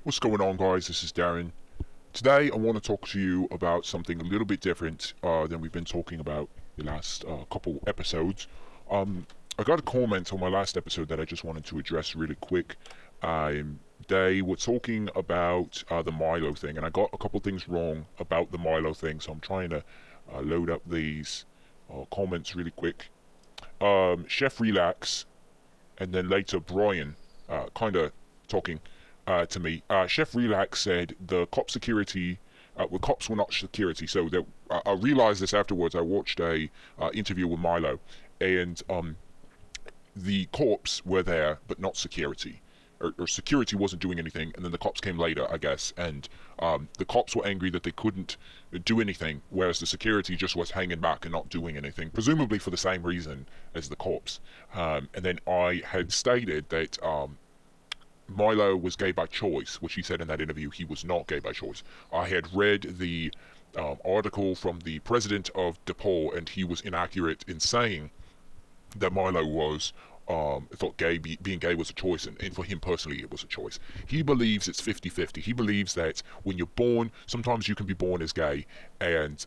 What's going on, guys? This is Darren. Today I want to talk to you about something a little bit different than we've been talking about the last couple episodes. I got a comment on my last episode that I just wanted to address really quick. They were talking about the Milo thing, and I got a couple things wrong about the Milo thing, so I'm trying to load up these comments really quick. Chef Relax, and then later Brian kind of talking to me. Chef Relax said the cop security, well, cops were not security. So I realized this afterwards. I watched a interview with Milo, and the cops were there, but not security. Or security wasn't doing anything, and then the cops came later, I guess, and the cops were angry that they couldn't do anything, whereas the security just was hanging back and not doing anything, presumably for the same reason as the cops. And then I had stated that Milo was gay by choice, which he said in that interview he was not gay by choice. I had read the article from the president of DePaul, and he was inaccurate in saying that Milo was thought being gay was a choice, and for him personally it was a choice. He believes it's 50-50. He believes that when you're born, sometimes you can be born as gay, and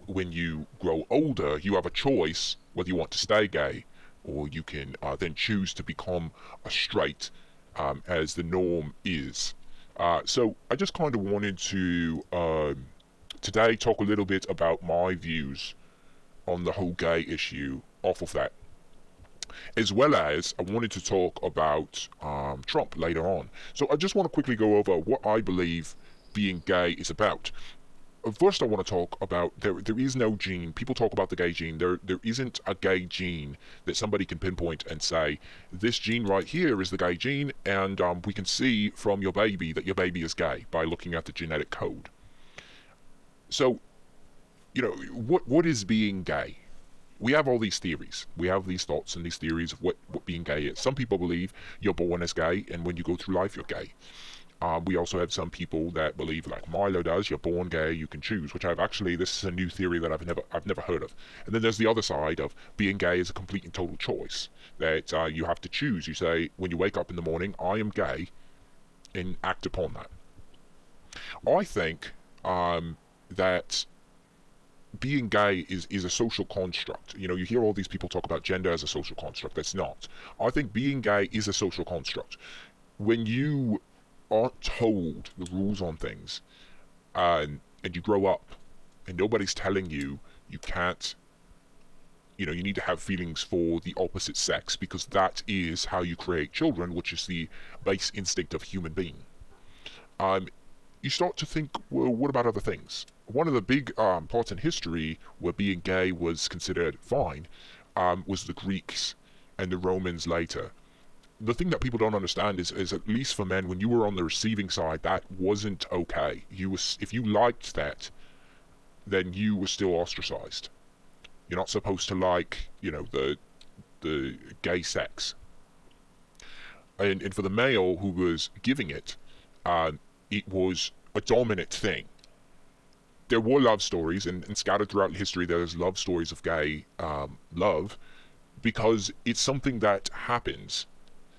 when you grow older, you have a choice whether you want to stay gay, or you can then choose to become a straight, as the norm is. So I just kind of wanted to today talk a little bit about my views on the whole gay issue off of that. As well as I wanted to talk about Trump later on. So I just want to quickly go over what I believe being gay is about. First, I want to talk about there is no gene. People talk about the gay gene. There isn't a gay gene that somebody can pinpoint and say, this gene right here is the gay gene, and we can see from your baby that your baby is gay by looking at the genetic code. So, what is being gay? We have all these theories. We have these thoughts and these theories of what being gay is. Some people believe you're born as gay, and when you go through life, you're gay. We also have some people that believe, like Milo does, you're born gay, you can choose, which this is a new theory that I've never heard of. And then there's the other side of being gay is a complete and total choice, that you have to choose. You say, when you wake up in the morning, I am gay, and act upon that. I think that being gay is a social construct. You hear all these people talk about gender as a social construct. That's not. I think being gay is a social construct. When you aren't told the rules on things, and you grow up, and nobody's telling you can't, you need to have feelings for the opposite sex, because that is how you create children, which is the base instinct of human being. You start to think, well, what about other things? One of the big parts in history where being gay was considered fine was the Greeks and the Romans later. The thing that people don't understand is at least for men, when you were on the receiving side, that wasn't okay. If you liked that, then you were still ostracized. You're not supposed to like, the gay sex. And for the male who was giving it, it was a dominant thing. There were love stories, and scattered throughout history there's love stories of gay love, because it's something that happens.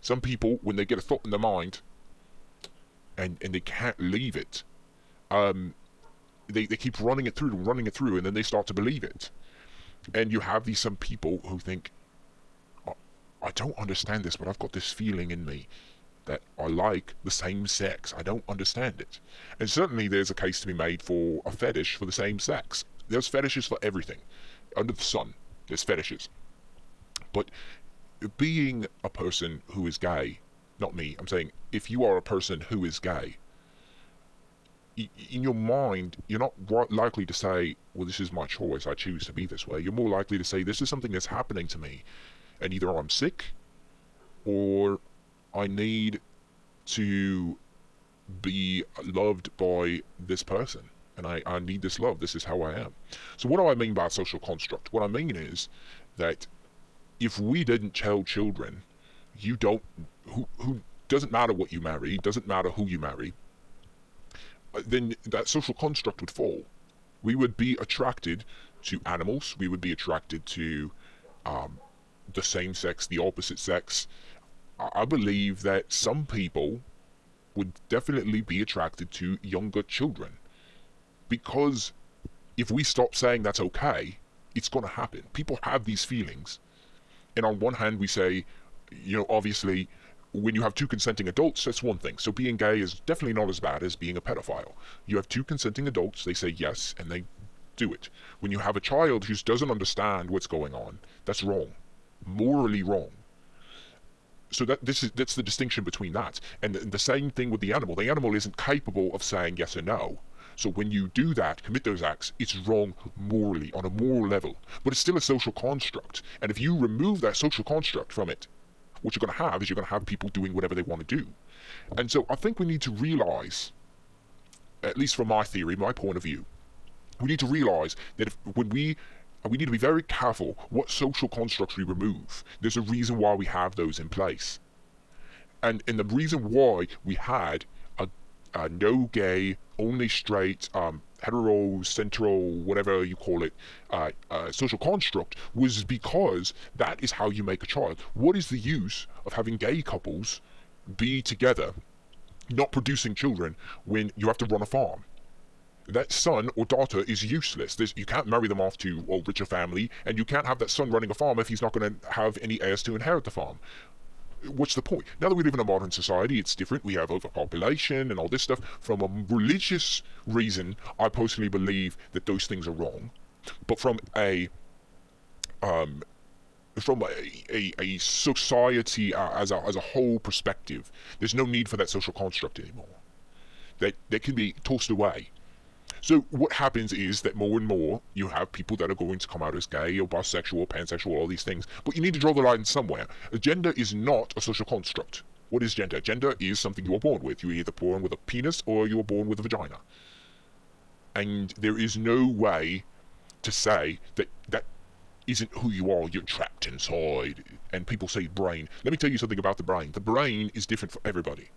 Some people, when they get a thought in their mind, and they can't leave it, they keep running it through, and then they start to believe it. And you have some people who think, I don't understand this, but I've got this feeling in me that I like the same sex. I don't understand it. And certainly there's a case to be made for a fetish for the same sex. There's fetishes for everything. Under the sun, there's fetishes. But being a person who is gay, not me, I'm saying if you are a person who is gay, in your mind, you're not likely to say, well, this is my choice, I choose to be this way. You're more likely to say, this is something that's happening to me, and either I'm sick, or I need to be loved by this person, and I need this love. This is how I am. So what do I mean by social construct? What I mean is that if we didn't tell children, who doesn't matter what you marry, doesn't matter who you marry, then that social construct would fall. We would be attracted to animals. We would be attracted to the same sex, the opposite sex. I believe that some people would definitely be attracted to younger children. Because if we stop saying that's okay, it's going to happen. People have these feelings. And on one hand, we say, obviously, when you have two consenting adults, that's one thing. So being gay is definitely not as bad as being a pedophile. You have two consenting adults, they say yes, and they do it. When you have a child who doesn't understand what's going on, that's wrong. Morally wrong. So that's the distinction between that. And the same thing with the animal. The animal isn't capable of saying yes or no. So when you do that, commit those acts, it's wrong morally, on a moral level. But it's still a social construct. And if you remove that social construct from it, what you're going to have is you're going to have people doing whatever they want to do. And so I think we need to realize, at least from my theory, my point of view, we need to realize that we need to be very careful what social constructs we remove. There's a reason why we have those in place. And the reason why we had a no gay, only straight, heterocentral, whatever you call it, social construct was because that is how you make a child. What is the use of having gay couples be together, not producing children, when you have to run a farm? That son or daughter is useless. You can't marry them off to a richer family, and you can't have that son running a farm if he's not going to have any heirs to inherit the farm. What's the point? Now that we live in a modern society, it's different. We have overpopulation and all this stuff. From a religious reason, I personally believe that those things are wrong. But from a society as a whole perspective, there's no need for that social construct anymore. That can be tossed away. So what happens is that more and more you have people that are going to come out as gay or bisexual, pansexual, all these things. But you need to draw the line somewhere. Gender is not a social construct. What is gender? Gender is something you are born with. You're either born with a penis or you are born with a vagina. And there is no way to say that that isn't who you are. You're trapped inside. And people say brain. Let me tell you something about the brain. The brain is different for everybody.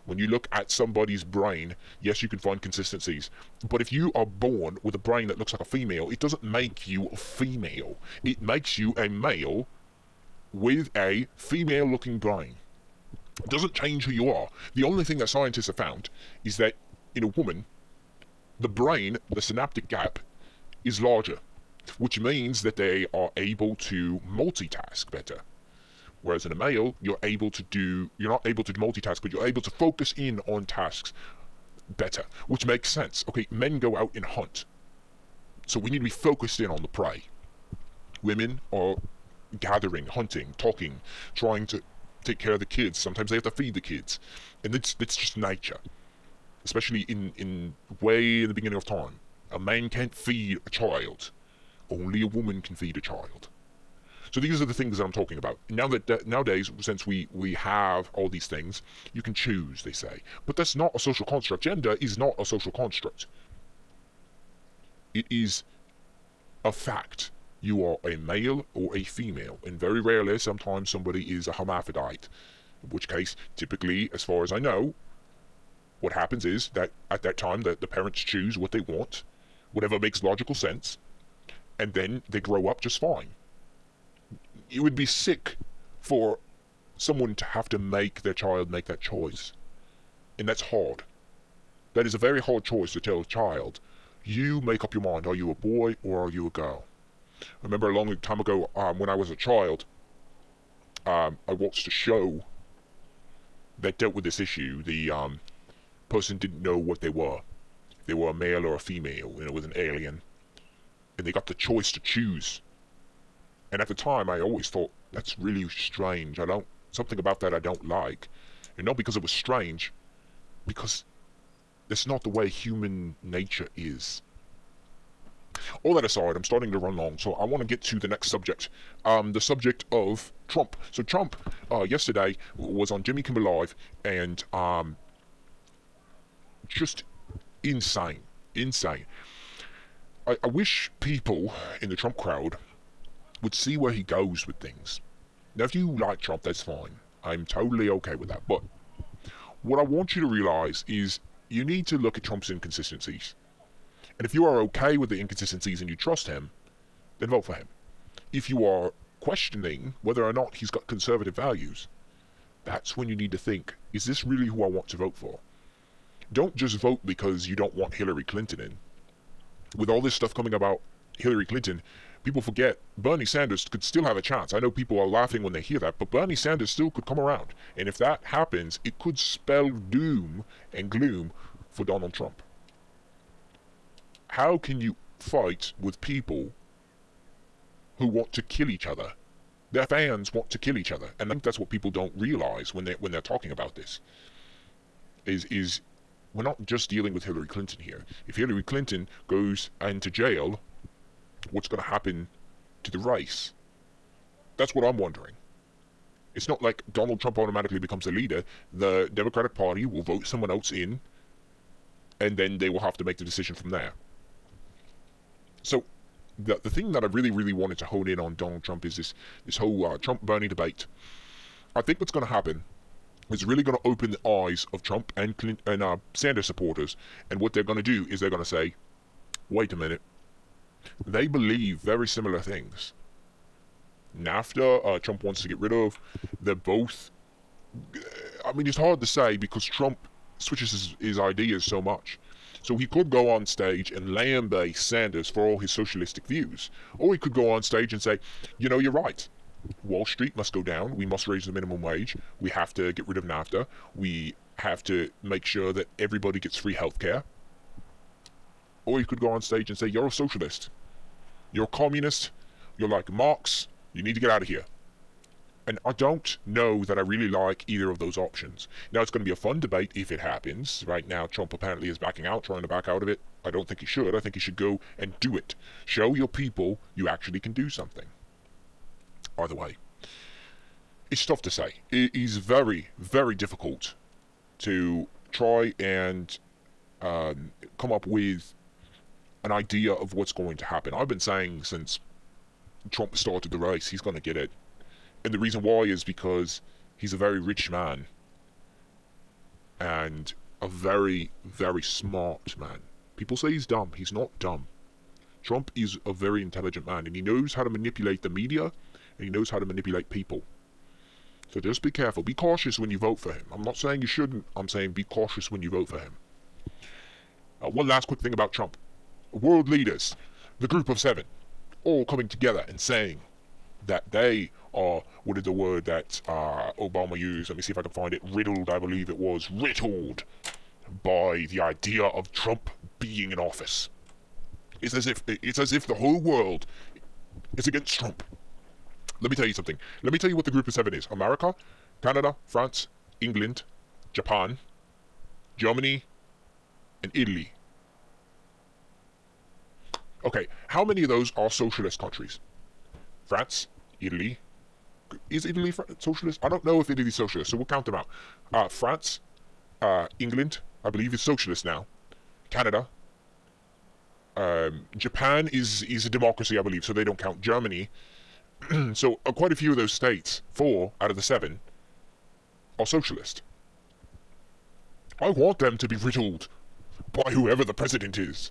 When you look at somebody's brain, yes, you can find consistencies. But if you are born with a brain that looks like a female, it doesn't make you a female. It makes you a male with a female-looking brain. It doesn't change who you are. The only thing that scientists have found is that in a woman, the brain, the synaptic gap, is larger, which means that they are able to multitask better. Whereas in a male, you're not able to multitask, but you're able to focus in on tasks better, which makes sense. Okay, men go out and hunt. So we need to be focused in on the prey. Women are gathering, hunting, talking, trying to take care of the kids. Sometimes they have to feed the kids. And it's just nature. Especially in way in the beginning of time. A man can't feed a child. Only a woman can feed a child. So these are the things that I'm talking about. Nowadays, since we have all these things, you can choose, they say. But that's not a social construct. Gender is not a social construct. It is a fact. You are a male or a female. And very rarely, sometimes somebody is a hermaphrodite. In which case, typically, as far as I know, what happens is that at that time, the parents choose what they want, whatever makes logical sense, and then they grow up just fine. It would be sick for someone to have to make their child make that choice. And that's hard. That is a very hard choice to tell a child. You make up your mind. Are you a boy or are you a girl? I remember a long time ago, when I was a child, I watched a show that dealt with this issue. The person didn't know what they were. They were a male or a female, and it was an alien. And they got the choice to choose. And at the time, I always thought, that's really strange. Something about that I don't like. And not because it was strange, because that's not the way human nature is. All that aside, I'm starting to run long, so I want to get to the next subject. The subject of Trump. So Trump, yesterday, was on Jimmy Kimmel Live, and just insane. I wish people in the Trump crowd would see where he goes with things. Now, if you like Trump, that's fine. I'm totally okay with that. But what I want you to realize is you need to look at Trump's inconsistencies. And if you are okay with the inconsistencies and you trust him, then vote for him. If you are questioning whether or not he's got conservative values, that's when you need to think, is this really who I want to vote for? Don't just vote because you don't want Hillary Clinton in. With all this stuff coming about Hillary Clinton, people forget Bernie Sanders could still have a chance. I know people are laughing when they hear that, but Bernie Sanders still could come around. And if that happens, it could spell doom and gloom for Donald Trump. How can you fight with people who want to kill each other? Their fans want to kill each other, and I think that's what people don't realize when they're talking about this. Is we're not just dealing with Hillary Clinton here. If Hillary Clinton goes into jail, what's going to happen to the race? That's what I'm wondering. It's not like Donald Trump automatically becomes a leader. The Democratic Party will vote someone else in, and then they will have to make the decision from there. So the thing that I really wanted to hone in on Donald Trump is this whole Trump-Bernie debate. I think what's going to happen is really going to open the eyes of Trump and Sanders supporters, and what they're going to do is they're going to say, wait a minute, they believe very similar things. NAFTA, Trump wants to get rid of. They're both, I mean, it's hard to say because Trump switches his ideas so much. So he could go on stage and lambaste Sanders for all his socialistic views. Or he could go on stage and say, you know, you're right. Wall Street must go down. We must raise the minimum wage. We have to get rid of NAFTA. We have to make sure that everybody gets free health care. Or you could go on stage and say, you're a socialist. You're a communist. You're like Marx. You need to get out of here. And I don't know that I really like either of those options. Now, it's going to be a fun debate if it happens. Right now, Trump apparently is backing out, trying to back out of it. I don't think he should. I think he should go and do it. Show your people you actually can do something. Either way, it's tough to say. It is very difficult to try and come up with an idea of what's going to happen. I've been saying since Trump started the race, he's going to get it. And the reason why is because he's a very rich man and a very smart man. People say he's dumb. He's not dumb. Trump is a very intelligent man, and he knows how to manipulate the media, and he knows how to manipulate people. So just be careful. Be cautious when you vote for him. I'm not saying you shouldn't. I'm saying be cautious when you vote for him. One last quick thing about Trump. World leaders, the group of 7, all coming together and saying that they are, what is the word that Obama used? Let me see if I can find it. Riddled, I believe it was. Riddled by the idea of Trump being in office. It's as if the whole world is against Trump. Let me tell you something. Let me tell you what the group of 7 is. America, Canada, France, England, Japan, Germany, and Italy. Okay, how many of those are socialist countries? France, Italy. Is Italy socialist? I don't know if Italy is socialist, so we'll count them out. France, England, I believe is socialist now. Canada. Japan is a democracy, I believe, so they don't count. Germany. So quite a few of those states, 4 out of the 7, are socialist. I want them to be riddled by whoever the president is.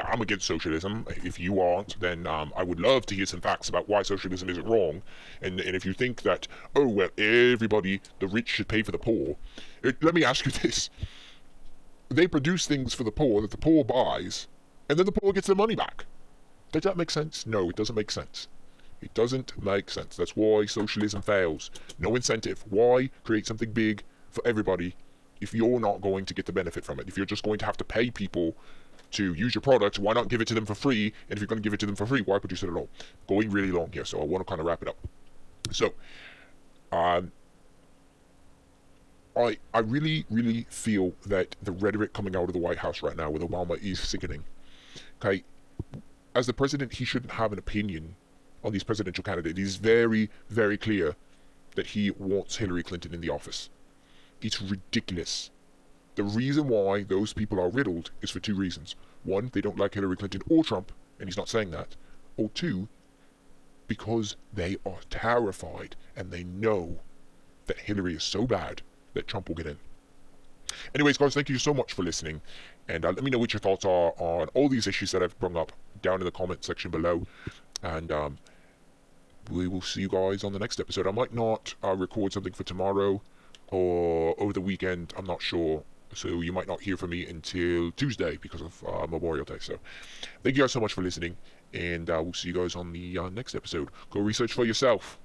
I'm against socialism. If you aren't, then I would love to hear some facts about why socialism isn't wrong. And if you think that, oh, well, everybody, the rich should pay for the poor. Let me ask you this. They produce things for the poor that the poor buys, and then the poor gets their money back. Does that make sense? No, it doesn't make sense. It doesn't make sense. That's why socialism fails. No incentive. Why create something big for everybody if you're not going to get the benefit from it? If you're just going to have to pay people to use your product, why not give it to them for free? And if you're going to give it to them for free, why produce it at all? Going really long here, so I want to kind of wrap it up. So, I really feel that the rhetoric coming out of the White House right now with Obama is sickening. Okay, as the president, he shouldn't have an opinion on these presidential candidates. It is very clear that he wants Hillary Clinton in the office. It's ridiculous. The reason why those people are riddled is for 2 reasons. 1, they don't like Hillary Clinton or Trump, and he's not saying that. Or 2, because they are terrified and they know that Hillary is so bad that Trump will get in. Anyways, guys, thank you so much for listening, and let me know what your thoughts are on all these issues that I've brought up down in the comment section below, and we will see you guys on the next episode. I might not record something for tomorrow, or over the weekend. I'm not sure. So you might not hear from me until Tuesday because of Memorial Day. So thank you guys so much for listening, and we'll see you guys on the next episode. Go research for yourself.